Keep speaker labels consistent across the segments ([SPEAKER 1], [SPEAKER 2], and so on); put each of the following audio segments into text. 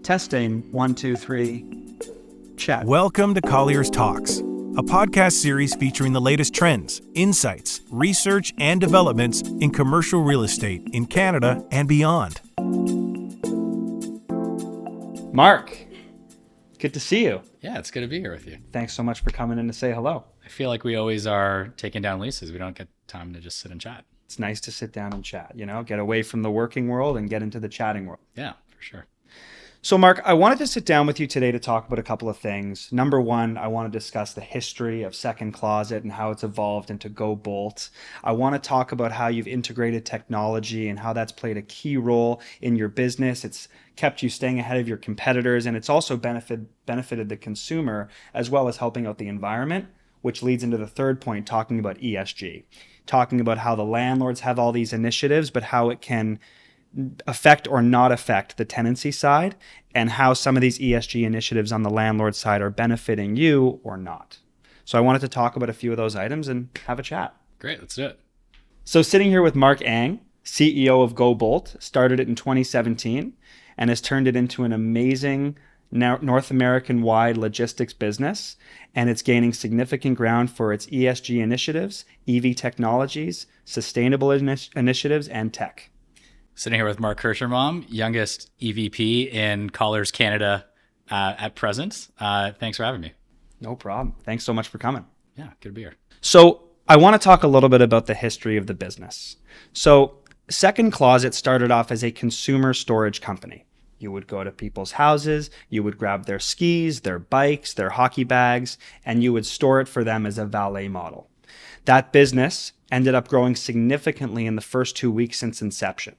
[SPEAKER 1] Testing, 1, 2, 3, chat.
[SPEAKER 2] Welcome to Colliers Talks, a podcast series featuring the latest trends, insights, research, and developments in commercial real estate in Canada and beyond.
[SPEAKER 1] Marc, good to see you.
[SPEAKER 3] Yeah, it's good to be here with you.
[SPEAKER 1] Thanks so much for coming in to say hello.
[SPEAKER 3] I feel like we always are taking down leases. We don't get time to just sit and chat.
[SPEAKER 1] It's nice to sit down and chat, get away from the working world and get into the chatting world.
[SPEAKER 3] Yeah, for sure.
[SPEAKER 1] So Marc, I wanted to sit down with you today to talk about a couple of things. Number one, I want to discuss the history of Second Closet and how it's evolved into GoBolt's. I want to talk about how you've integrated technology and how that's played a key role in your business. It's kept you staying ahead of your competitors, and it's also benefited the consumer as well as helping out the environment, which leads into the third point, talking about ESG, talking about how the landlords have all these initiatives, but how it can affect or not affect the tenancy side, and how some of these ESG initiatives on the landlord side are benefiting you or not. So I wanted to talk about a few of those items and have a chat.
[SPEAKER 3] Great, let's do it.
[SPEAKER 1] So sitting here with Marc Ang, CEO of GoBolt, started it in 2017 and has turned it into an amazing North American-wide logistics business, and it's gaining significant ground for its ESG initiatives, EV technologies, sustainable initiatives, and tech.
[SPEAKER 3] Sitting here with Marc Kirshenbaum, youngest EVP in Colliers Canada at present. Thanks for having me.
[SPEAKER 1] No problem. Thanks so much for coming.
[SPEAKER 3] Yeah, good to be here.
[SPEAKER 1] So I want to talk a little bit about the history of the business. So Second Closet started off as a consumer storage company. You would go to people's houses, you would grab their skis, their bikes, their hockey bags, and you would store it for them as a valet model. That business ended up growing significantly in the first 2 weeks since inception.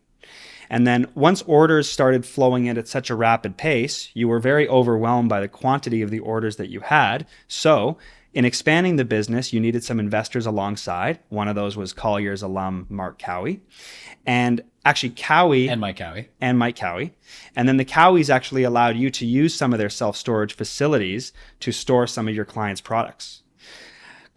[SPEAKER 1] And then once orders started flowing in at such a rapid pace, you were very overwhelmed by the quantity of the orders that you had. So in expanding the business, you needed some investors alongside. One of those was Colliers alum Marc Cowie. And actually Cowie...
[SPEAKER 3] And Mike Cowie.
[SPEAKER 1] And Mike Cowie. And then the Cowies actually allowed you to use some of their self-storage facilities to store some of your clients' products.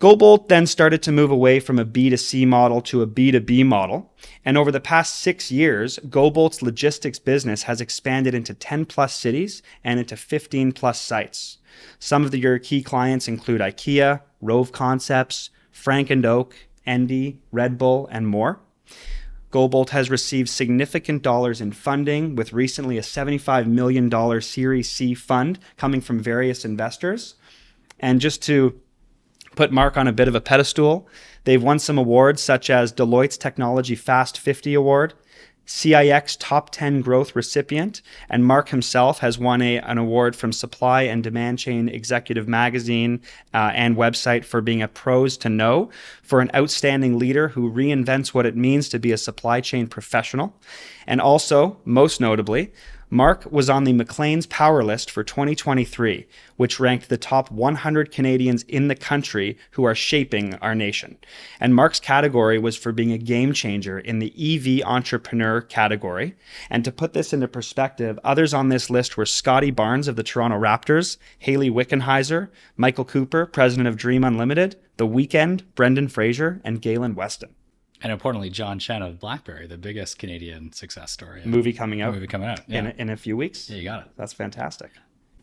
[SPEAKER 1] GoBolt then started to move away from a B2C model to a B2B model. And over the past 6 years, GoBolt's logistics business has expanded into 10 plus cities and into 15 plus sites. Some of your key clients include IKEA, Rove Concepts, Frank and Oak, Endy, Red Bull, and more. GoBolt has received significant dollars in funding, with recently a $75 million Series C fund coming from various investors. And just to put Marc on a bit of a pedestal, they've won some awards such as Deloitte's Technology Fast 50 Award, CIX Top 10 Growth Recipient, and Marc himself has won an award from Supply and Demand Chain Executive Magazine and website for being a pros to know for an outstanding leader who reinvents what it means to be a supply chain professional. And also, most notably, Marc was on the Maclean's Power List for 2023, which ranked the top 100 Canadians in the country who are shaping our nation. And Marc's category was for being a game changer in the EV entrepreneur category. And to put this into perspective, others on this list were Scotty Barnes of the Toronto Raptors, Hayley Wickenheiser, Michael Cooper, president of Dream Unlimited, The Weeknd, Brendan Fraser, and Galen Weston.
[SPEAKER 3] And importantly, John Chen of BlackBerry, the biggest Canadian success story.
[SPEAKER 1] Movie coming out.
[SPEAKER 3] Yeah.
[SPEAKER 1] In a few weeks.
[SPEAKER 3] Yeah, you got it.
[SPEAKER 1] That's fantastic.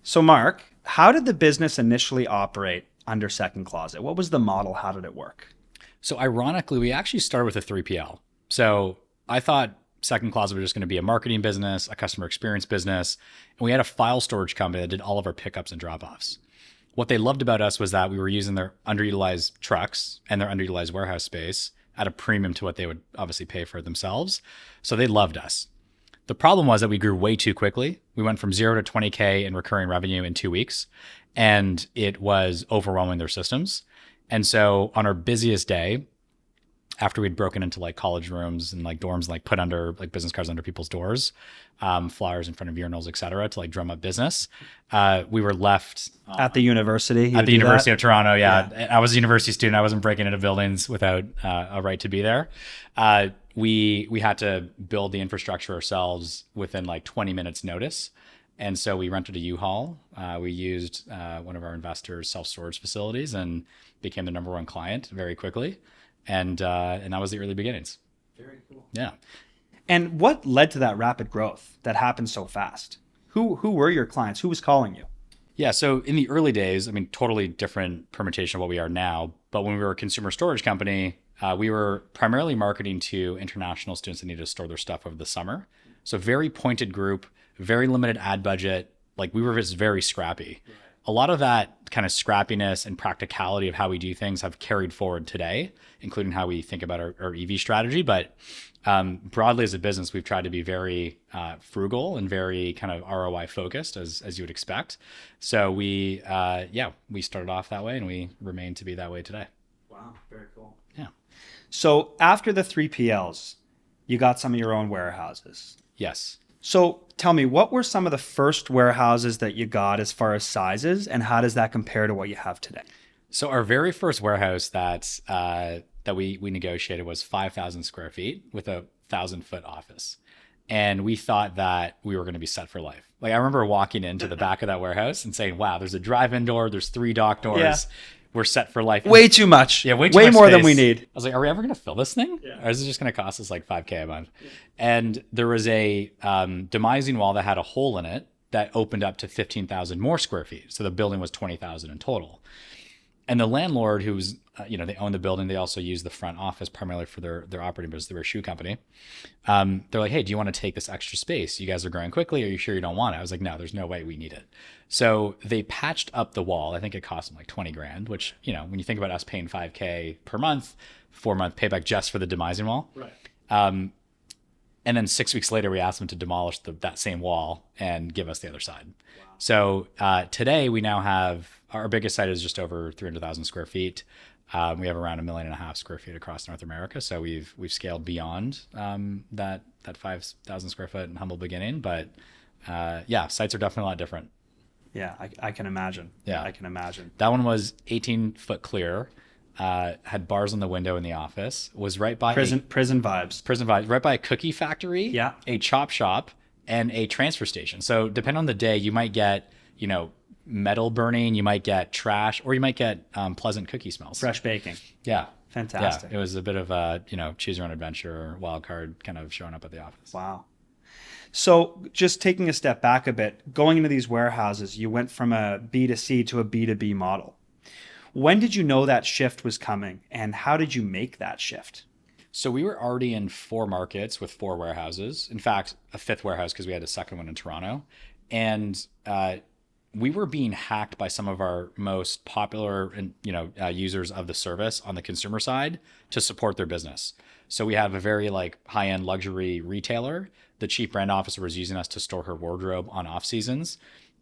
[SPEAKER 1] So Marc, how did the business initially operate under Second Closet? What was the model? How did it work?
[SPEAKER 3] So ironically, we actually started with a 3PL. So I thought Second Closet was just going to be a marketing business, a customer experience business. And we had a file storage company that did all of our pickups and drop-offs. What they loved about us was that we were using their underutilized trucks and their underutilized warehouse space at a premium to what they would obviously pay for themselves. So they loved us. The problem was that we grew way too quickly. We went from 0 to 20K in recurring revenue in 2 weeks, and it was overwhelming their systems. And so on our busiest day, after we'd broken into like college rooms and like dorms and like put under like business cards under people's doors, flyers in front of urinals, et cetera, to like drum up business, we were left
[SPEAKER 1] at the university.
[SPEAKER 3] At the University of Toronto, yeah. I was a university student. I wasn't breaking into buildings without a right to be there. We had to build the infrastructure ourselves within like 20 minutes notice. And so we rented a U-Haul. We used one of our investors' self-storage facilities and became the number one client very quickly. And that was the early beginnings.
[SPEAKER 1] Very cool.
[SPEAKER 3] Yeah.
[SPEAKER 1] And what led to that rapid growth that happened so fast? Who were your clients? Who was calling you?
[SPEAKER 3] Yeah. So in the early days, I mean, totally different permutation of what we are now. But when we were a consumer storage company, we were primarily marketing to international students that needed to store their stuff over the summer. So very pointed group, very limited ad budget. Like we were just very scrappy. Right. A lot of that kind of scrappiness and practicality of how we do things have carried forward today, including how we think about our EV strategy. But broadly as a business, we've tried to be very frugal and very kind of ROI focused, as you would expect. So we started off that way, and we remain to be that way today.
[SPEAKER 1] Wow, very cool.
[SPEAKER 3] Yeah.
[SPEAKER 1] So after the 3PLs, you got some of your own warehouses.
[SPEAKER 3] Yes.
[SPEAKER 1] So tell me, what were some of the first warehouses that you got as far as sizes, and how does that compare to what you have today?
[SPEAKER 3] So our very first warehouse that we negotiated was 5,000 square feet with a 1,000-foot office. And we thought that we were going to be set for life. Like I remember walking into the back of that warehouse and saying, wow, there's a drive-in door, there's 3 dock doors. Yeah. We're set for life.
[SPEAKER 1] Way too much.
[SPEAKER 3] Yeah, way
[SPEAKER 1] more
[SPEAKER 3] space.
[SPEAKER 1] Than we need.
[SPEAKER 3] I was like, are we ever going to fill this thing? Yeah. Or is it just going to cost us like $5,000 a month? Yeah. And there was a demising wall that had a hole in it that opened up to 15,000 more square feet. So the building was 20,000 in total. And the landlord, who's, they own the building, they also use the front office primarily for their operating business. They're a shoe company. They're like, hey, do you want to take this extra space? You guys are growing quickly. Are you sure you don't want it? I was like, no, there's no way we need it. So they patched up the wall. I think it cost them like $20,000, which, when you think about us paying $5,000 per month, 4-month payback just for the demising wall. Right. And then 6 weeks later, we asked them to demolish that same wall and give us the other side. Wow. So today we now have, our biggest site is just over 300,000 square feet. We have around 1.5 million square feet across North America. So we've scaled beyond that 5,000 square foot and humble beginning. But sites are definitely a lot different.
[SPEAKER 1] Yeah, I can imagine.
[SPEAKER 3] Yeah,
[SPEAKER 1] I can imagine.
[SPEAKER 3] That one was 18-foot clear. Had bars on the window in the office. Was right by
[SPEAKER 1] prison vibes.
[SPEAKER 3] Prison vibes. Right by a cookie factory.
[SPEAKER 1] Yeah.
[SPEAKER 3] A chop shop and a transfer station. So depending on the day, you might get metal burning, you might get trash, or you might get pleasant cookie smells.
[SPEAKER 1] Fresh baking.
[SPEAKER 3] Yeah.
[SPEAKER 1] Fantastic.
[SPEAKER 3] Yeah. It was a bit of a choose your own adventure, wild card kind of showing up at the office.
[SPEAKER 1] Wow. So just taking a step back a bit, going into these warehouses, you went from a B2C to a B2B model. When did you know that shift was coming, and how did you make that shift?
[SPEAKER 3] So we were already in 4 markets with 4 warehouses. In fact, a 5th warehouse because we had a second one in Toronto. And we were being hacked by some of our most popular users of the service on the consumer side to support their business. So we have a very high-end luxury retailer. The chief brand officer was using us to store her wardrobe on off seasons,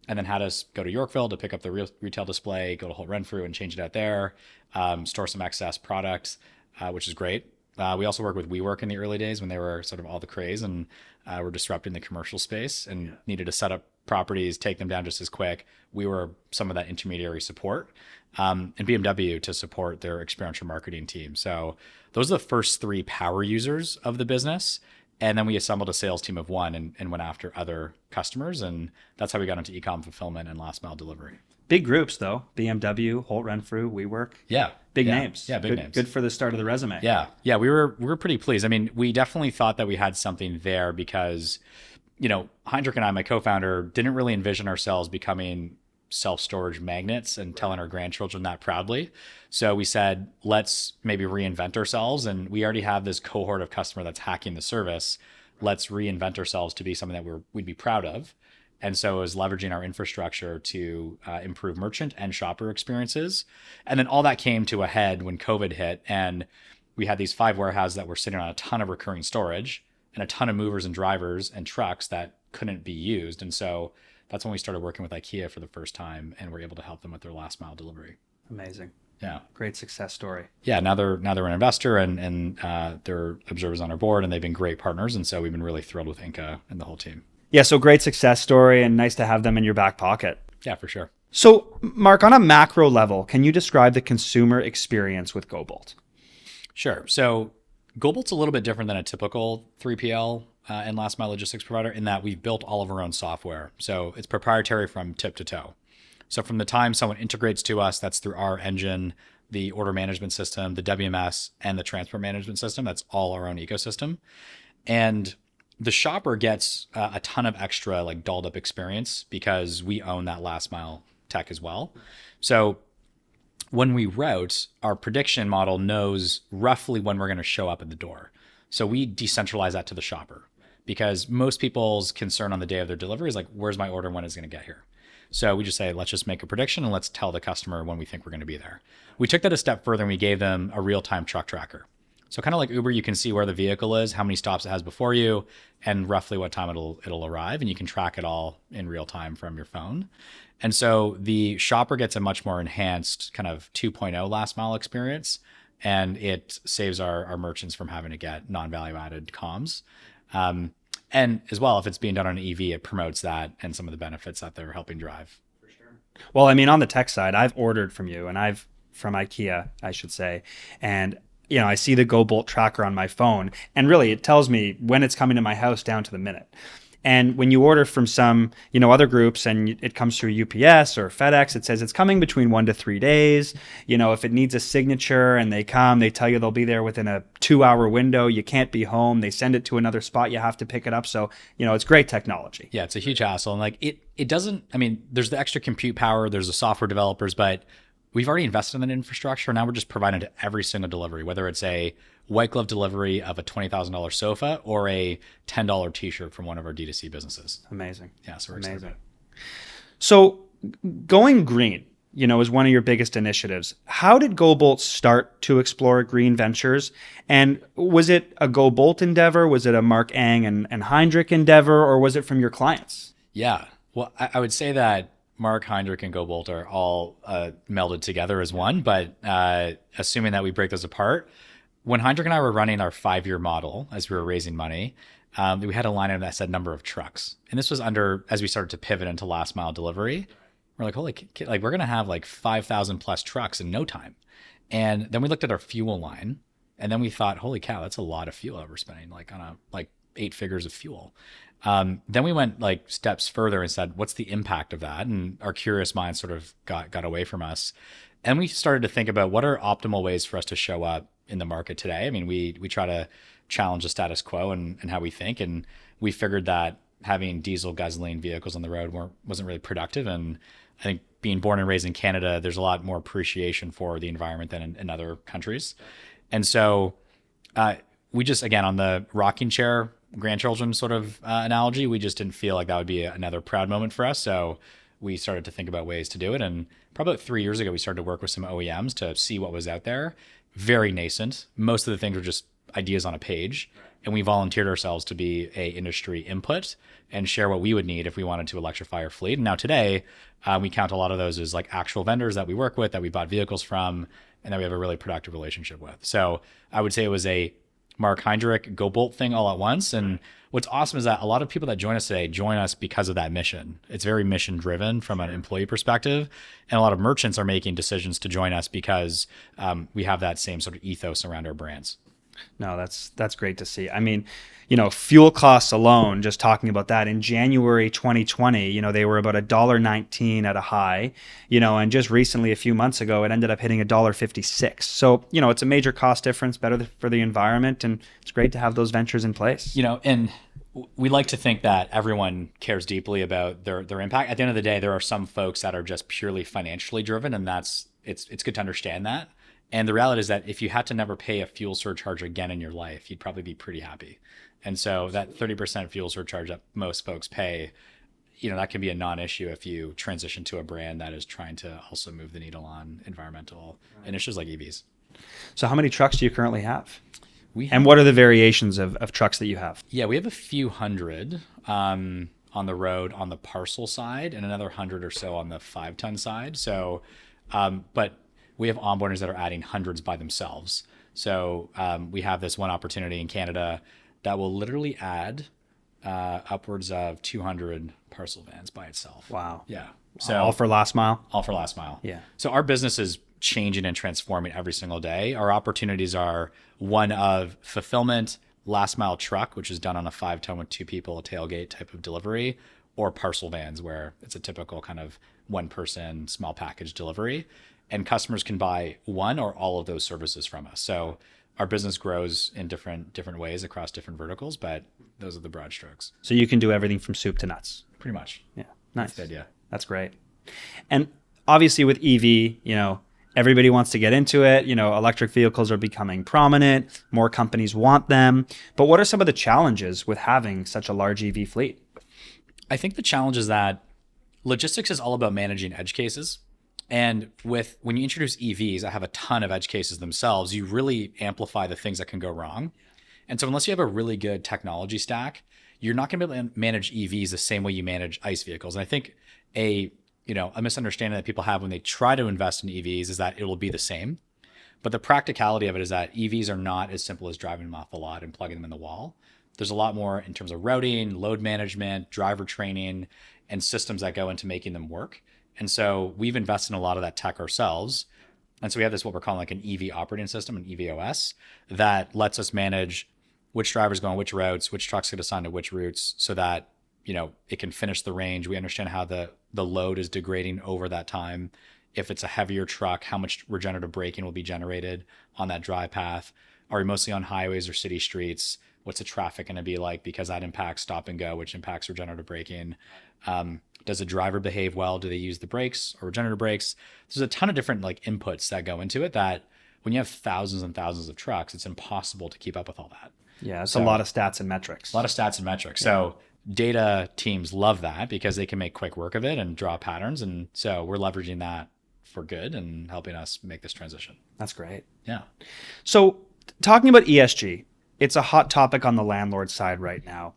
[SPEAKER 3] and then had us go to Yorkville to pick up the retail display, go to Holt Renfrew and change it out there, store some excess products, which is great. We also worked with WeWork in the early days when they were sort of all the craze and were disrupting the commercial space and needed to set up properties, take them down just as quick. We were some of that intermediary support, and BMW to support their experiential marketing team. So those are the first 3 power users of the business. And then we assembled a sales team of 1 and went after other customers. And that's how we got into e-com fulfillment and last mile delivery.
[SPEAKER 1] Big groups though. BMW, Holt Renfrew, WeWork.
[SPEAKER 3] Yeah.
[SPEAKER 1] Big names.
[SPEAKER 3] Yeah, big names.
[SPEAKER 1] Good for the start of the resume.
[SPEAKER 3] Yeah. Yeah, we were pretty pleased. I mean, we definitely thought that we had something there because, Heinrich and I, my co-founder, didn't really envision ourselves becoming self-storage magnets and telling our grandchildren that proudly. So we said, let's maybe reinvent ourselves. And we already have this cohort of customer that's hacking the service. Let's reinvent ourselves to be something that we'd be proud of. And so it was leveraging our infrastructure to improve merchant and shopper experiences. And then all that came to a head when COVID hit. And we had these 5 warehouses that were sitting on a ton of recurring storage and a ton of movers and drivers and trucks that couldn't be used. And so that's when we started working with IKEA for the first time and were able to help them with their last mile delivery.
[SPEAKER 1] Amazing.
[SPEAKER 3] Yeah.
[SPEAKER 1] Great success story.
[SPEAKER 3] Yeah. Now they're an investor and they're observers on our board, and they've been great partners. And so we've been really thrilled with Inca and the whole team.
[SPEAKER 1] Yeah. So great success story, and nice to have them in your back pocket.
[SPEAKER 3] Yeah, for sure.
[SPEAKER 1] So Marc, on a macro level, can you describe the consumer experience with GoBolt?
[SPEAKER 3] Sure. So GoBolt's a little bit different than a typical 3PL and last mile logistics provider in that we've built all of our own software. So it's proprietary from tip to toe. So from the time someone integrates to us, that's through our engine, the order management system, the WMS, and the transport management system. That's all our own ecosystem. And the shopper gets a ton of extra like dolled up experience because we own that last mile tech as well. So when we route, our prediction model knows roughly when we're going to show up at the door. So we decentralize that to the shopper because most people's concern on the day of their delivery is like, where's my order and when it's going to get here? So we just say, let's just make a prediction and let's tell the customer when we think we're going to be there. We took that a step further and we gave them a real-time truck tracker. So kind of like Uber, you can see where the vehicle is, how many stops it has before you, and roughly what time it'll arrive, and you can track it all in real time from your phone. And so the shopper gets a much more enhanced kind of 2.0 last mile experience, and it saves our merchants from having to get non-value added comms. And as well, if it's being done on an EV, it promotes that and some of the benefits that they're helping drive.
[SPEAKER 1] For sure. Well, I mean, on the tech side, I've ordered from you, and from IKEA, I should say, and I see the GoBolt tracker on my phone, and really it tells me when it's coming to my house down to the minute. And when you order from some, other groups and it comes through UPS or FedEx, it says it's coming between 1 to 3 days. If it needs a signature and they tell you they'll be there within a 2-hour window. You can't be home. They send it to another spot. You have to pick it up. So, it's great technology.
[SPEAKER 3] Yeah, it's a huge hassle. And like it doesn't, there's the extra compute power, there's the software developers, but we've already invested in that infrastructure. Now we're just providing to every single delivery, whether it's a white glove delivery of a $20,000 sofa or a $10 t-shirt from one of our D2C businesses.
[SPEAKER 1] Amazing.
[SPEAKER 3] Yeah, so we're excited.
[SPEAKER 1] So going green, is one of your biggest initiatives. How did GoBolt start to explore green ventures? And was it a GoBolt endeavor? Was it a Marc Ang and Heinrich endeavor? Or was it from your clients?
[SPEAKER 3] Yeah, well, I would say that Marc, Heinrich, and GoBolt are all melded together as one, but assuming that we break those apart, when Heinrich and I were running our 5-year model as we were raising money, we had a line item that said number of trucks. And this was as we started to pivot into last mile delivery. We're like, holy, like we're going to have like 5,000 plus trucks in no time. And then we looked at our fuel line and then we thought, holy cow, that's a lot of fuel that we're spending like on 8 figures of fuel. Then we went like steps further and said, what's the impact of that? And our curious minds sort of got away from us. And we started to think about what are optimal ways for us to show up in the market today. We try to challenge the status quo and how we think. And we figured that having diesel gasoline vehicles on the road wasn't really productive. And I think being born and raised in Canada, there's a lot more appreciation for the environment than in other countries. And so we just, again, on the rocking chair grandchildren sort of analogy, we just didn't feel like that would be another proud moment for us. So we started to think about ways to do it. And probably about 3 years ago, we started to work with some OEMs to see what was out there. Very nascent. Most of the things were just ideas on a page. And we volunteered ourselves to be a industry input and share what we would need if we wanted to electrify our fleet. And now today, we count a lot of those as like actual vendors that we work with, that we bought vehicles from, and that we have a really productive relationship with. So I would say it was a Marc, Heinrich, GoBolt thing all at once. And what's awesome is that a lot of people that join us today join us because of that mission. It's very mission driven from an employee perspective. And a lot of merchants are making decisions to join us because we have that same sort of ethos around our brands.
[SPEAKER 1] No, that's great to see. Fuel costs alone, just talking about that in January 2020, they were about $1.19 at a high, and just recently, a few months ago, it ended up hitting $1.56. So, it's a major cost difference, better for the environment, and it's great to have those ventures in place.
[SPEAKER 3] And we like to think that everyone cares deeply about their impact. At the end of the day, there are some folks that are just purely financially driven, and it's good to understand that. And the reality is that if you had to never pay a fuel surcharge again in your life, you'd probably be pretty happy. And so that 30% fuel surcharge that most folks pay, that can be a non-issue if you transition to a brand that is trying to also move the needle on environmental initiatives like EVs.
[SPEAKER 1] So how many trucks do you currently have? And what are the variations of trucks that you have?
[SPEAKER 3] Yeah, we have a few hundred on the road on the parcel side and another 100 or so on the 5-ton side. So, but we have onboarders that are adding hundreds by themselves. So we have this one opportunity in Canada that will literally add upwards of 200 parcel vans by itself.
[SPEAKER 1] Wow.
[SPEAKER 3] Yeah.
[SPEAKER 1] So all for last mile?
[SPEAKER 3] All for last mile.
[SPEAKER 1] Yeah.
[SPEAKER 3] So our business is changing and transforming every single day. Our opportunities are one of fulfillment, last mile truck, which is done on a 5-ton with 2 people, a tailgate type of delivery, or parcel vans where it's a typical kind of 1-person small package delivery. And customers can buy one or all of those services from us. So our business grows in different ways across different verticals, but those are the broad strokes.
[SPEAKER 1] So you can do everything from soup to nuts.
[SPEAKER 3] Pretty much.
[SPEAKER 1] Yeah.
[SPEAKER 3] That's
[SPEAKER 1] Nice.
[SPEAKER 3] the idea.
[SPEAKER 1] That's great. And obviously with EV, everybody wants to get into it. Electric vehicles are becoming prominent. More companies want them. But what are some of the challenges with having such a large EV fleet?
[SPEAKER 3] I think the challenge is that logistics is all about managing edge cases. And when you introduce EVs, I have a ton of edge cases themselves, you really amplify the things that can go wrong. And so unless you have a really good technology stack, you're not going to be able to manage EVs the same way you manage ICE vehicles. And I think a misunderstanding that people have when they try to invest in EVs is that it will be the same. But the practicality of it is that EVs are not as simple as driving them off the lot and plugging them in the wall. There's a lot more in terms of routing, load management, driver training, and systems that go into making them work. And so we've invested in a lot of that tech ourselves. And so we have this, what we're calling like an EV operating system, an EV OS, that lets us manage which drivers go on which routes, which trucks get assigned to which routes, so that, it can finish the range. We understand how the load is degrading over that time. If it's a heavier truck, how much regenerative braking will be generated on that drive path. Are we mostly on highways or city streets? What's the traffic going to be like? Because that impacts stop and go, which impacts regenerative braking. Does the driver behave well? Do they use the brakes or regenerative brakes? There's a ton of different inputs that go into it that when you have thousands and thousands of trucks, it's impossible to keep up with all that.
[SPEAKER 1] Yeah, it's a lot of stats and metrics.
[SPEAKER 3] A lot of stats and metrics. Yeah. So data teams love that because they can make quick work of it and draw patterns. And so we're leveraging that for good and helping us make this transition.
[SPEAKER 1] That's great.
[SPEAKER 3] Yeah.
[SPEAKER 1] So talking about ESG, it's a hot topic on the landlord side right now.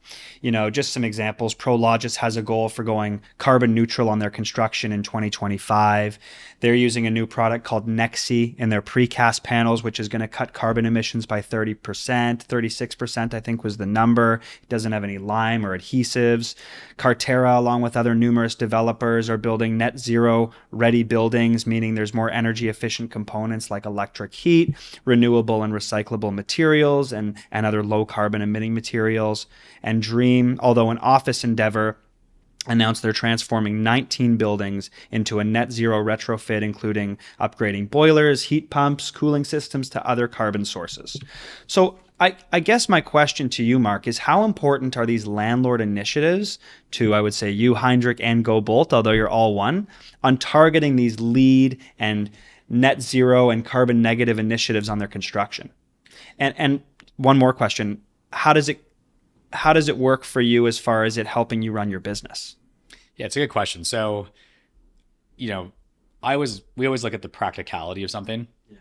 [SPEAKER 1] Just some examples. Prologis has a goal for going carbon neutral on their construction in 2025. They're using a new product called Nexi in their precast panels, which is going to cut carbon emissions by 30%, 36%, I think was the number. It doesn't have any lime or adhesives. Carterra, along with other numerous developers, are building net zero ready buildings, meaning there's more energy efficient components like electric heat, renewable and recyclable materials, and other low carbon emitting materials. And Dream, although an office endeavor, announced they're transforming 19 buildings into a net zero retrofit, including upgrading boilers, heat pumps, cooling systems to other carbon sources. So I guess my question to you, Marc, is how important are these landlord initiatives to, I would say, you, Heinrich, and GoBolt, although you're all one, on targeting these LEED and net zero and carbon negative initiatives on their construction? And one more question, how does it work for you as far as it helping you run your business?
[SPEAKER 3] Yeah, it's a good question. So, we always look at the practicality of something. Yeah.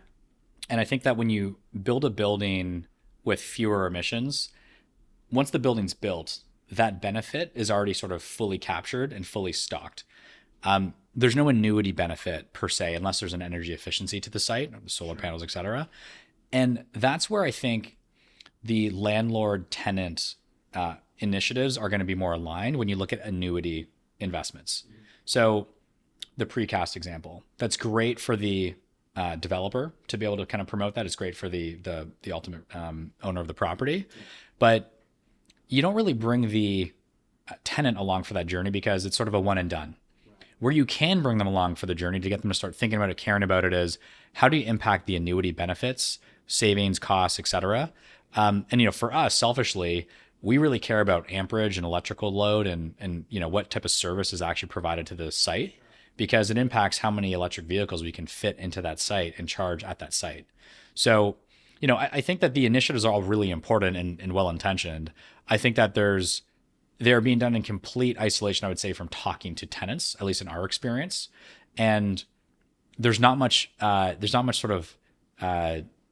[SPEAKER 3] And I think that when you build a building with fewer emissions, once the building's built, that benefit is already sort of fully captured and fully stocked. There's no annuity benefit per se, unless there's an energy efficiency to the site, solar panels, et cetera. And that's where I think the landlord tenant initiatives are going to be more aligned when you look at annuity investments. Mm-hmm. So the precast example, that's great for the developer to be able to kind of promote that. It's great for the ultimate owner of the property, but you don't really bring the tenant along for that journey because it's sort of a one and done. Right. Where you can bring them along for the journey to get them to start thinking about it, caring about it, is how do you impact the annuity benefits, savings, costs, et cetera. And for us, selfishly, we really care about amperage and electrical load and what type of service is actually provided to the site, because it impacts how many electric vehicles we can fit into that site and charge at that site. So, I think that the initiatives are all really important and well-intentioned. I think that they're being done in complete isolation, I would say, from talking to tenants, at least in our experience. And there's not much sort of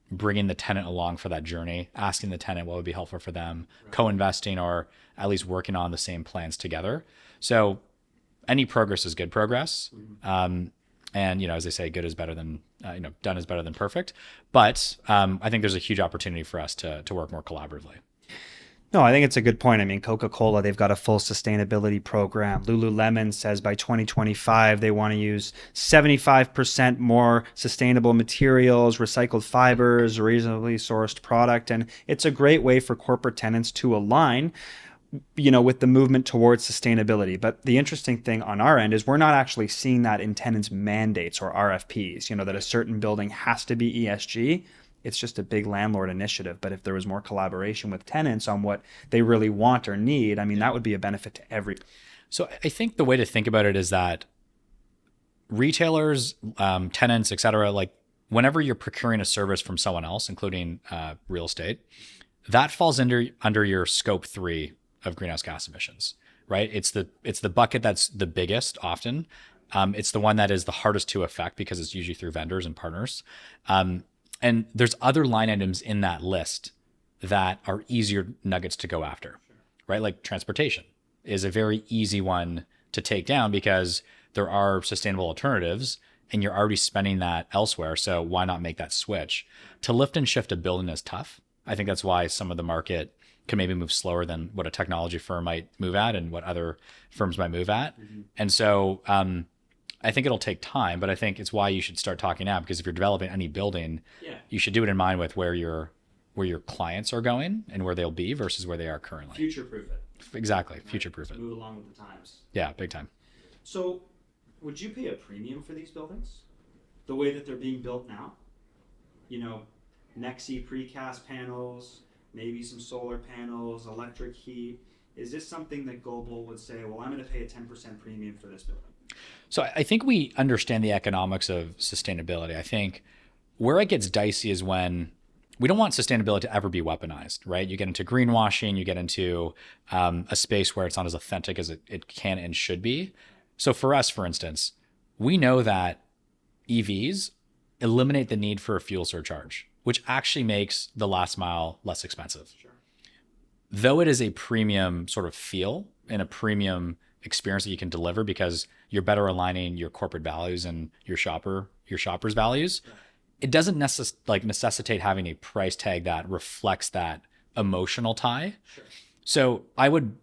[SPEAKER 3] bringing the tenant along for that journey, asking the tenant what would be helpful for them, right, co-investing, or at least working on the same plans together. So any progress is good progress. Mm-hmm. And, as they say, good is better than, done is better than perfect. But I think there's a huge opportunity for us to work more collaboratively.
[SPEAKER 1] No, I think it's a good point. I mean, Coca-Cola, they've got a full sustainability program. Lululemon says by 2025, they want to use 75% more sustainable materials, recycled fibers, reasonably sourced product. And it's a great way for corporate tenants to align, with the movement towards sustainability. But the interesting thing on our end is we're not actually seeing that in tenants' mandates or RFPs, that a certain building has to be ESG. it's just a big landlord initiative. But if there was more collaboration with tenants on what they really want or need, I mean, that would be a benefit to every.
[SPEAKER 3] So I think the way to think about it is that retailers, tenants, et cetera, like whenever you're procuring a service from someone else, including real estate, that falls under your scope 3 of greenhouse gas emissions, right? It's the bucket that's the biggest often. It's the one that is the hardest to affect because it's usually through vendors and partners. And there's other line items in that list that are easier nuggets to go after, right? Like transportation is a very easy one to take down because there are sustainable alternatives and you're already spending that elsewhere. So why not make that switch? To lift and shift a building is tough. I think that's why some of the market can maybe move slower than what a technology firm might move at and what other firms might move at. Mm-hmm. And so I think it'll take time, but I think it's why you should start talking now, because if you're developing any building, you should do it in mind with where your clients are going and where they'll be versus where they are currently.
[SPEAKER 1] Future-proof it.
[SPEAKER 3] Exactly. Future-proof it.
[SPEAKER 1] Move along with the times.
[SPEAKER 3] Yeah, big time.
[SPEAKER 1] So would you pay a premium for these buildings? The way that they're being built now? You know, Nexi precast panels, maybe some solar panels, electric heat. Is this something that GoBolt would say, well, I'm going to pay a 10% premium for this building?
[SPEAKER 3] So I think we understand the economics of sustainability. I think where it gets dicey is when we don't want sustainability to ever be weaponized, right? You get into greenwashing, you get into a space where it's not as authentic as it can and should be. So for us, for instance, we know that EVs eliminate the need for a fuel surcharge, which actually makes the last mile less expensive. Sure. Though it is a premium sort of feel and a premium experience that you can deliver because you're better aligning your corporate values and your shopper's values, right. It doesn't necessitate having a price tag that reflects that emotional tie. Sure. So I would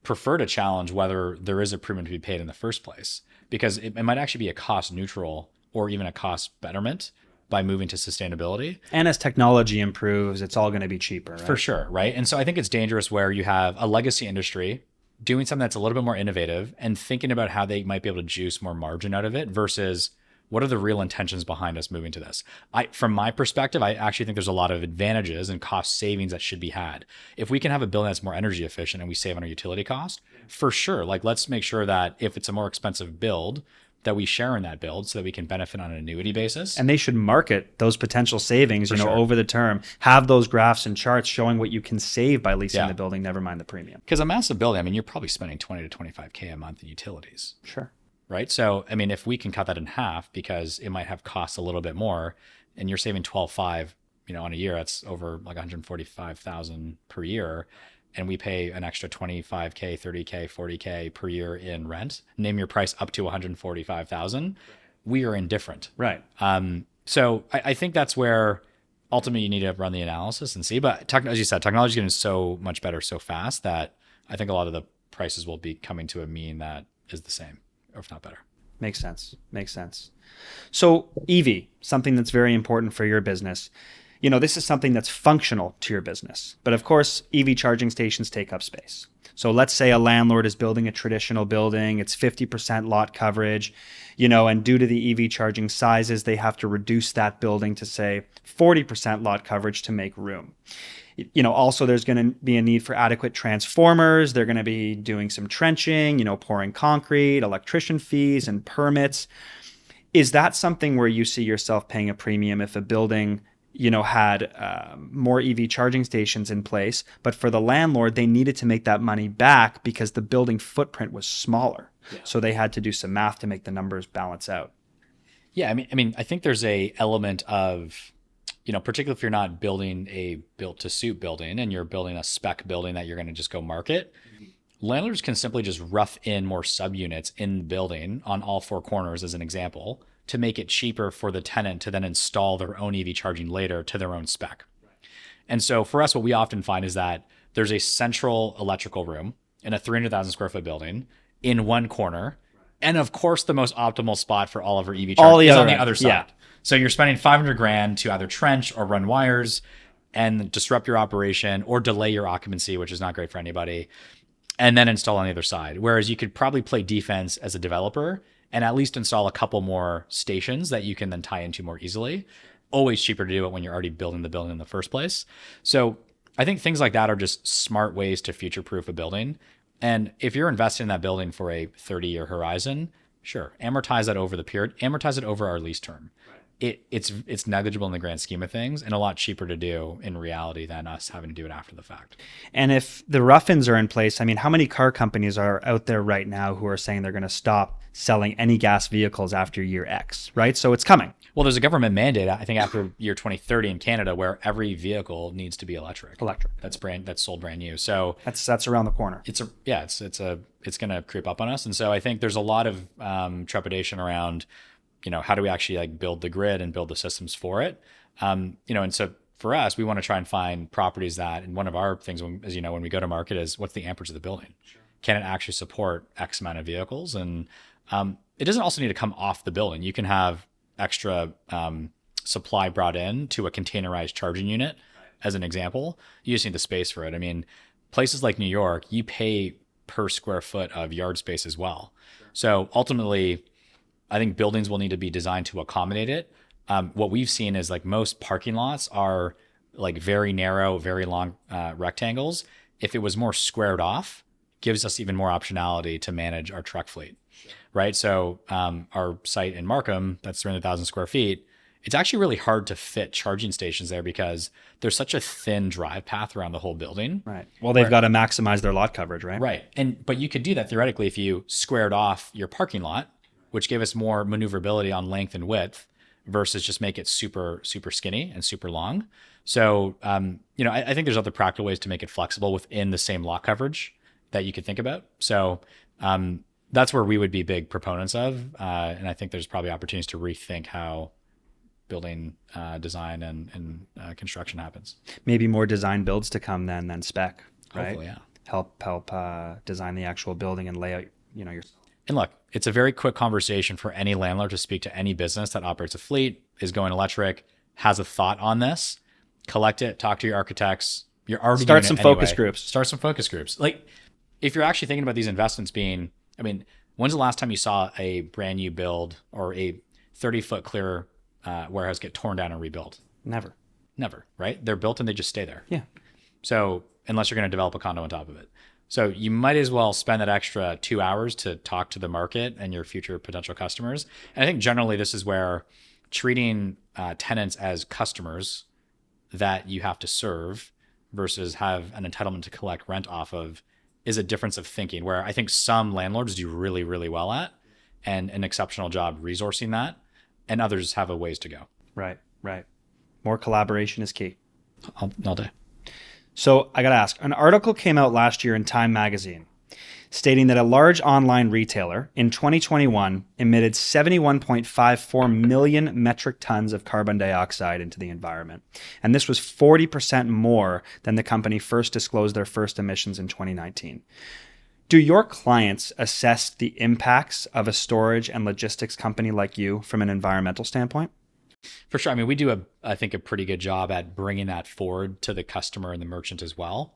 [SPEAKER 3] prefer to challenge whether there is a premium to be paid in the first place, because it might actually be a cost neutral or even a cost betterment by moving to sustainability.
[SPEAKER 1] And as technology improves, it's all going to be cheaper, right?
[SPEAKER 3] For sure, right? And so I think it's dangerous where you have a legacy industry doing something that's a little bit more innovative and thinking about how they might be able to juice more margin out of it versus what are the real intentions behind us moving to this? From my perspective, I actually think there's a lot of advantages and cost savings that should be had. If we can have a building that's more energy efficient and we save on our utility cost, for sure, like let's make sure that if it's a more expensive build, that we share in that build so that we can benefit on an annuity basis.
[SPEAKER 1] And they should market those potential savings,
[SPEAKER 3] For sure.
[SPEAKER 1] over the term. Have those graphs and charts showing what you can save by leasing the building, never mind the premium.
[SPEAKER 3] Because a massive building, I mean, you're probably spending 20 to 25K a month in utilities.
[SPEAKER 1] Sure.
[SPEAKER 3] Right? So, I mean, if we can cut that in half because it might have costs a little bit more and you're saving 12.5, on a year, that's over like 145,000 per year. And we pay an extra 25K, 30K, 40K per year in rent, name your price up to 145,000, we are indifferent.
[SPEAKER 1] Right.
[SPEAKER 3] So I think that's where ultimately you need to run the analysis and see. But as you said, technology is getting so much better so fast that I think a lot of the prices will be coming to a mean that is the same, or if not better.
[SPEAKER 1] Makes sense. So EV, something that's very important for your business. This is something that's functional to your business. But of course, EV charging stations take up space. So let's say a landlord is building a traditional building, it's 50% lot coverage, and due to the EV charging sizes, they have to reduce that building to say 40% lot coverage to make room. Also there's going to be a need for adequate transformers. They're going to be doing some trenching, pouring concrete, electrician fees and permits. Is that something where you see yourself paying a premium if a building had more EV charging stations in place, but for the landlord, they needed to make that money back because the building footprint was smaller. Yeah. So they had to do some math to make the numbers balance out.
[SPEAKER 3] Yeah, I mean, I think there's a element of, particularly if you're not building a built-to-suit building and you're building a spec building that you're going to just go market, landlords can simply just rough in more subunits in the building on all four corners, as an example, to make it cheaper for the tenant to then install their own EV charging later to their own spec. Right. And so for us, what we often find is that there's a central electrical room in a 300,000 square foot building in one corner. Right. And of course, the most optimal spot for all of our EV charging is on the other side. Yeah. So you're spending $500,000 to either trench or run wires and disrupt your operation or delay your occupancy, which is not great for anybody, and then install on the other side. Whereas you could probably play defense as a developer and at least install a couple more stations that you can then tie into more easily. always cheaper to do it when you're already building the building in the first place. So I think things like that are just smart ways to future-proof a building. And if you're investing in that building for a 30-year horizon, sure, amortize that over the period, amortize it over our lease term. It's negligible in the grand scheme of things and a lot cheaper to do in reality than us having to do it after the fact.
[SPEAKER 1] And if the rough-ins are in place, I mean, how many car companies are out there right now who are saying they're going to stop selling any gas vehicles after year X, right? So it's coming.
[SPEAKER 3] Well, there's a government mandate, I think, after year 2030 in Canada, where every vehicle needs to be electric. That's sold brand new. So
[SPEAKER 1] that's around the corner.
[SPEAKER 3] It's going to creep up on us. And so I think there's a lot of trepidation around, how do we actually like build the grid and build the systems for it? And so for us, we want to try and find properties that, and one of our things, as you know, when we go to market is what's the amperage of the building? Sure. Can it actually support X amount of vehicles? And it doesn't also need to come off the building. You can have extra supply brought in to a containerized charging unit, as an example. You just need the space for it. I mean, places like New York, you pay per square foot of yard space as well. Sure. So ultimately, I think buildings will need to be designed to accommodate it. What we've seen is like most parking lots are like very narrow, very long rectangles. If it was more squared off, gives us even more optionality to manage our truck fleet, right? So our site in Markham, that's 300,000 square feet. It's actually really hard to fit charging stations there because there's such a thin drive path around the whole building.
[SPEAKER 1] Right. Well, they've got to maximize their lot coverage, right?
[SPEAKER 3] Right. But you could do that theoretically if you squared off your parking lot, which gave us more maneuverability on length and width versus just make it super, super skinny and super long. So, I think there's other practical ways to make it flexible within the same lot coverage that you could think about. So that's where we would be big proponents of. And I think there's probably opportunities to rethink how building design and construction happens.
[SPEAKER 1] Maybe more design builds to come than spec, right?
[SPEAKER 3] Hopefully, yeah.
[SPEAKER 1] Help design the actual building and lay out, your...
[SPEAKER 3] And look, it's a very quick conversation for any landlord to speak to any business that operates a fleet, is going electric, has a thought on this, collect it, talk to your architects. You're already
[SPEAKER 1] Start some focus groups.
[SPEAKER 3] Start some focus groups. Like if you're actually thinking about these investments being, when's the last time you saw a brand new build or a 30-foot clear warehouse get torn down and rebuilt?
[SPEAKER 1] Never,
[SPEAKER 3] right? They're built and they just stay there.
[SPEAKER 1] Yeah.
[SPEAKER 3] So unless you're going to develop a condo on top of it. So you might as well spend that extra 2 hours to talk to the market and your future potential customers. And I think generally this is where treating tenants as customers that you have to serve versus have an entitlement to collect rent off of is a difference of thinking, where I think some landlords do really, really well at and an exceptional job resourcing that, and others have a ways to go.
[SPEAKER 1] Right. More collaboration is key.
[SPEAKER 3] All day.
[SPEAKER 1] So I got to ask, an article came out last year in Time magazine stating that a large online retailer in 2021 emitted 71.54 million metric tons of carbon dioxide into the environment. And this was 40% more than the company first disclosed their first emissions in 2019. Do your clients assess the impacts of a storage and logistics company like you from an environmental standpoint?
[SPEAKER 3] For sure. We do, I think, a pretty good job at bringing that forward to the customer and the merchant as well.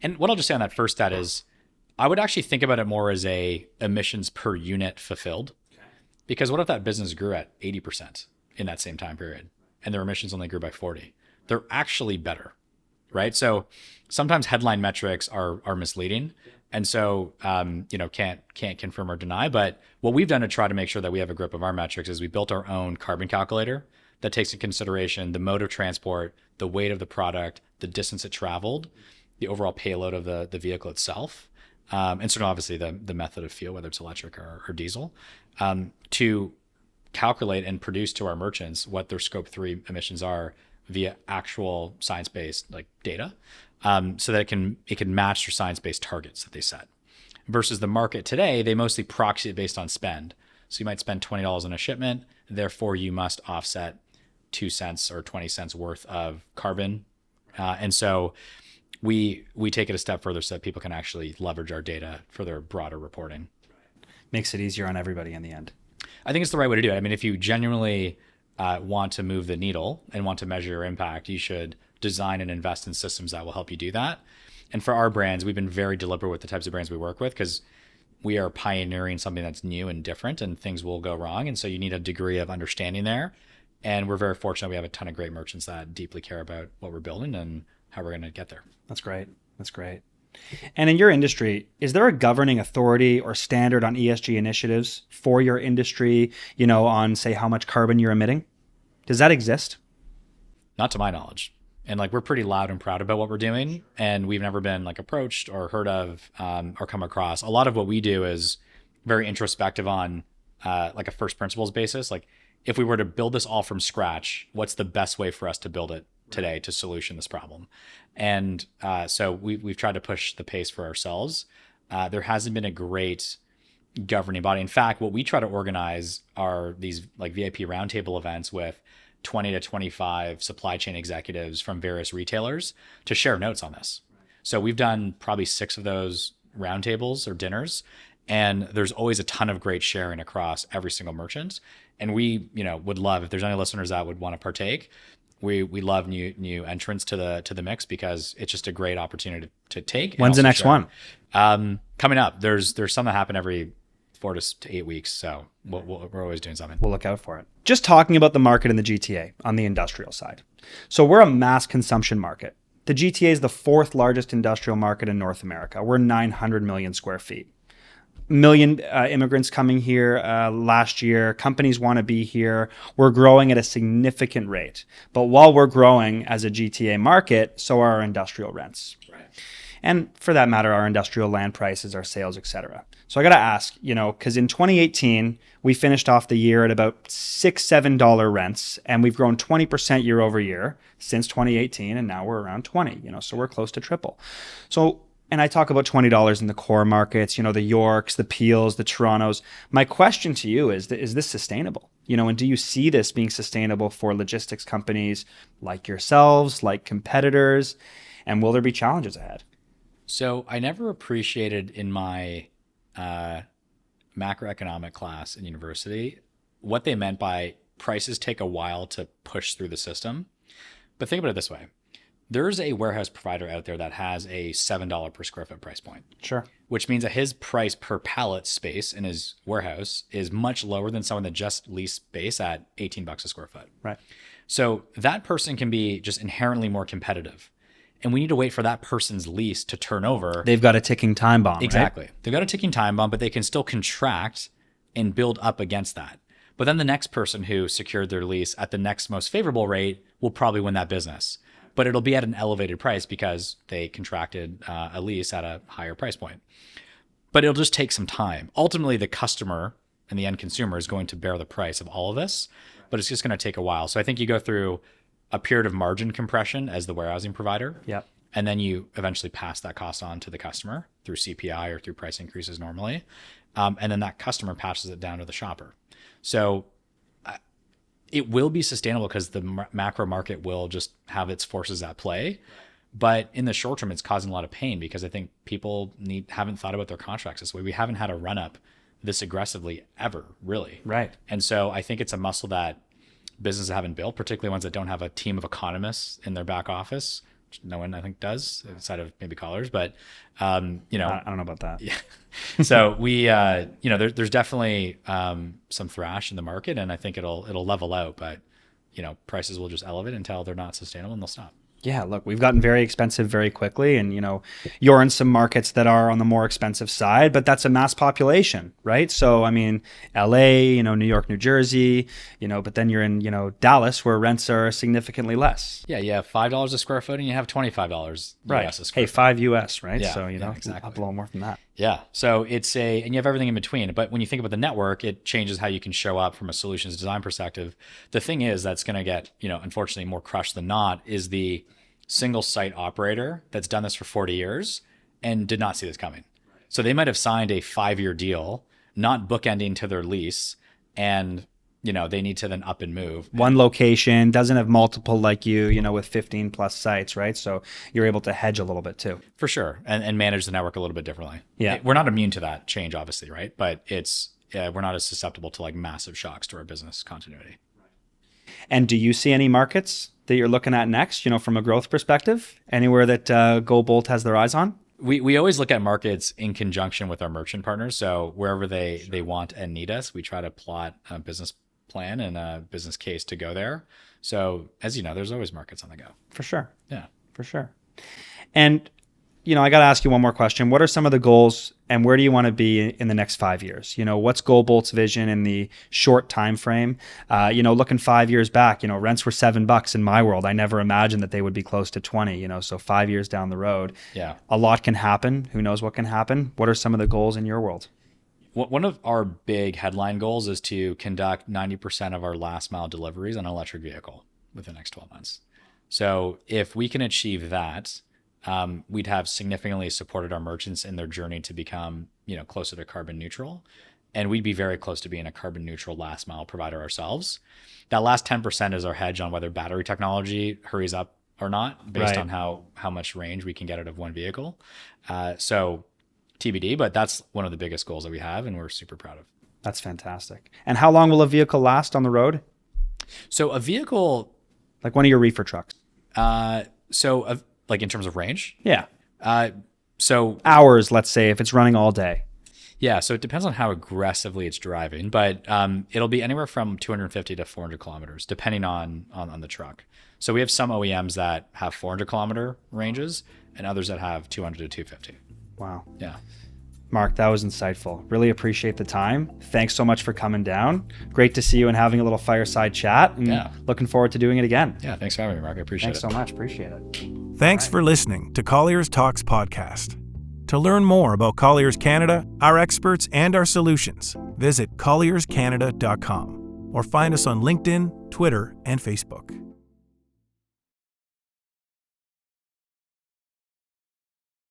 [SPEAKER 3] And what I'll just say on that first stat is I would actually think about it more as a emissions per unit fulfilled. Okay. Because what if that business grew at 80% in that same time period and their emissions only grew by 40? They're actually better, right? So sometimes headline metrics are misleading. And so, can't confirm or deny. But what we've done to try to make sure that we have a grip of our metrics is we built our own carbon calculator that takes into consideration the mode of transport, the weight of the product, the distance it traveled, the overall payload of the vehicle itself, and so obviously the method of fuel, whether it's electric or diesel, to calculate and produce to our merchants what their scope 3 emissions are via actual science-based data, so that it can match their science-based targets that they set. Versus the market today, they mostly proxy it based on spend. So you might spend $20 on a shipment, therefore you must offset 2 cents or 20 cents worth of carbon. And so we take it a step further so that people can actually leverage our data for their broader reporting.
[SPEAKER 1] Makes it easier on everybody in the end.
[SPEAKER 3] I think it's the right way to do it. If you genuinely want to move the needle and want to measure your impact, you should design and invest in systems that will help you do that. And for our brands, we've been very deliberate with the types of brands we work with because we are pioneering something that's new and different and things will go wrong. And so you need a degree of understanding there. And we're very fortunate. We have a ton of great merchants that deeply care about what we're building and how we're going to get there.
[SPEAKER 1] That's great. That's great. And in your industry, is there a governing authority or standard on ESG initiatives for your industry, on, say, how much carbon you're emitting? Does that exist?
[SPEAKER 3] Not to my knowledge. And we're pretty loud and proud about what we're doing. And we've never been approached or heard of or come across. A lot of what we do is very introspective on a first principles basis. If we were to build this all from scratch, what's the best way for us to build it today to solution this problem? And so we've tried to push the pace for ourselves. There hasn't been a great governing body. In fact, what we try to organize are these VIP roundtable events with 20 to 25 supply chain executives from various retailers to share notes on this. So we've done probably 6 of those roundtables or dinners, and there's always a ton of great sharing across every single merchant. And we, would love, if there's any listeners that would want to partake, we love new entrants to the mix because it's just a great opportunity to take.
[SPEAKER 1] When's the next one?
[SPEAKER 3] Coming up. There's some that happen every 4 to 8 weeks. So we're always doing something.
[SPEAKER 1] We'll look out for it. Just talking about the market in the GTA on the industrial side. So we're a mass consumption market. The GTA is the 4th largest industrial market in North America. We're 900 million square feet. Million immigrants coming here last year. Companies want to be here. We're growing at a significant rate. But while we're growing as a GTA market, so are our industrial rents.
[SPEAKER 3] Right.
[SPEAKER 1] And for that matter, our industrial land prices, our sales, et cetera. So I got to ask, because in 2018, we finished off the year at about $6-7 rents, and we've grown 20% year over year since 2018, and now we're around 20, so we're close to triple. So, and I talk about $20 in the core markets, the Yorks, the Peels, the Torontos. My question to you is this sustainable? And do you see this being sustainable for logistics companies like yourselves, like competitors, and will there be challenges ahead?
[SPEAKER 3] So I never appreciated in my macroeconomic class in university what they meant by prices take a while to push through the system. But think about it this way. There's a warehouse provider out there that has a $7 per square foot price point.
[SPEAKER 1] Sure.
[SPEAKER 3] Which means that his price per pallet space in his warehouse is much lower than someone that just leased space at $18 a square foot.
[SPEAKER 1] Right.
[SPEAKER 3] So that person can be just inherently more competitive. And we need to wait for that person's lease to turn over.
[SPEAKER 1] They've got a ticking time bomb.
[SPEAKER 3] Exactly.
[SPEAKER 1] Right?
[SPEAKER 3] They've got a ticking time bomb, but they can still contract and build up against that. But then the next person who secured their lease at the next most favorable rate will probably win that business. But it'll be at an elevated price because they contracted a lease at a higher price point. But it'll just take some time. Ultimately, the customer and the end consumer is going to bear the price of all of this, but it's just going to take a while. So I think you go through a period of margin compression as the warehousing provider.
[SPEAKER 1] Yep.
[SPEAKER 3] And then you eventually pass that cost on to the customer through CPI or through price increases normally. And then that customer passes it down to the shopper. So it will be sustainable because the macro market will just have its forces at play. But in the short term, it's causing a lot of pain because I think people haven't thought about their contracts this way. We haven't had a run up this aggressively ever, really.
[SPEAKER 1] Right.
[SPEAKER 3] And so I think it's a muscle that businesses haven't built, particularly ones that don't have a team of economists in their back office, which no one I think does outside of maybe Colliers, but
[SPEAKER 1] I don't know about that.
[SPEAKER 3] Yeah. So we, there's definitely some thrash in the market, and I think it'll level out, but prices will just elevate until they're not sustainable and they'll stop.
[SPEAKER 1] Yeah, look, we've gotten very expensive very quickly, and you're in some markets that are on the more expensive side, but that's a mass population, right? So I mean, LA, New York, New Jersey, but then you're in Dallas where rents are significantly less.
[SPEAKER 3] Yeah, you have $5 a square foot and you have $25
[SPEAKER 1] right.
[SPEAKER 3] US a square foot.
[SPEAKER 1] $5 US, right?
[SPEAKER 3] Yeah,
[SPEAKER 1] so
[SPEAKER 3] exactly.
[SPEAKER 1] Up a little more than that.
[SPEAKER 3] Yeah, so and you have everything in between. But when you think about the network, it changes how you can show up from a solutions design perspective. The thing is that's going to get unfortunately more crushed than not is the single site operator that's done this for 40 years and did not see this coming. So they might have signed a 5-year deal, not bookending to their lease, and they need to then up and move.
[SPEAKER 1] One location doesn't have multiple like you, with 15 plus sites, right? So you're able to hedge a little bit too.
[SPEAKER 3] For sure, and manage the network a little bit differently.
[SPEAKER 1] Yeah,
[SPEAKER 3] we're not immune to that change, obviously, right? But we're not as susceptible to massive shocks to our business continuity.
[SPEAKER 1] And do you see any markets that you're looking at next, from a growth perspective? Anywhere that GoBolt has their eyes on?
[SPEAKER 3] We always look at markets in conjunction with our merchant partners. So wherever they want and need us, we try to plot business plan and a business case to go there. So as you know, there's always markets on the go.
[SPEAKER 1] For sure.
[SPEAKER 3] Yeah.
[SPEAKER 1] For sure. And, I got to ask you one more question. What are some of the goals and where do you want to be in the next 5 years? What's GoBolt's vision in the short time frame? Looking 5 years back, rents were $7 in my world. I never imagined that they would be close to 20, so 5 years down the road,
[SPEAKER 3] Yeah,
[SPEAKER 1] a lot can happen. Who knows what can happen? What are some of the goals in your world?
[SPEAKER 3] one of our big headline goals is to conduct 90% of our last mile deliveries on an electric vehicle within the next 12 months. So if we can achieve that, we'd have significantly supported our merchants in their journey to become, closer to carbon neutral. And we'd be very close to being a carbon neutral last mile provider ourselves. That last 10% is our hedge on whether battery technology hurries up or not, based on how much range we can get out of one vehicle. So TBD, but that's one of the biggest goals that we have, and we're super proud of.
[SPEAKER 1] That's fantastic. And how long will a vehicle last on the road?
[SPEAKER 3] So a vehicle,
[SPEAKER 1] Like one of your reefer trucks?
[SPEAKER 3] like in terms of range,
[SPEAKER 1] Yeah.
[SPEAKER 3] so
[SPEAKER 1] Hours, let's say, if it's running all day.
[SPEAKER 3] yeah, so it depends on how aggressively it's driving, but it'll be anywhere from 250 to 400 kilometers, depending on the truck. So we have some OEMs that have 400 kilometer ranges and others that have 200 to 250.
[SPEAKER 1] Wow.
[SPEAKER 3] Yeah.
[SPEAKER 1] Marc, that was insightful. Really appreciate the time. Thanks so much for coming down. Great to see you and having a little fireside chat. And
[SPEAKER 3] Yeah.
[SPEAKER 1] looking forward to doing it again.
[SPEAKER 3] Yeah, thanks for having me, Marc. I appreciate
[SPEAKER 1] Thanks
[SPEAKER 3] it.
[SPEAKER 1] so much. Appreciate it.
[SPEAKER 2] Thanks for listening to Colliers Talks podcast. To learn more about Colliers Canada, our experts, and our solutions, visit collierscanada.com or find us on LinkedIn, Twitter, and Facebook.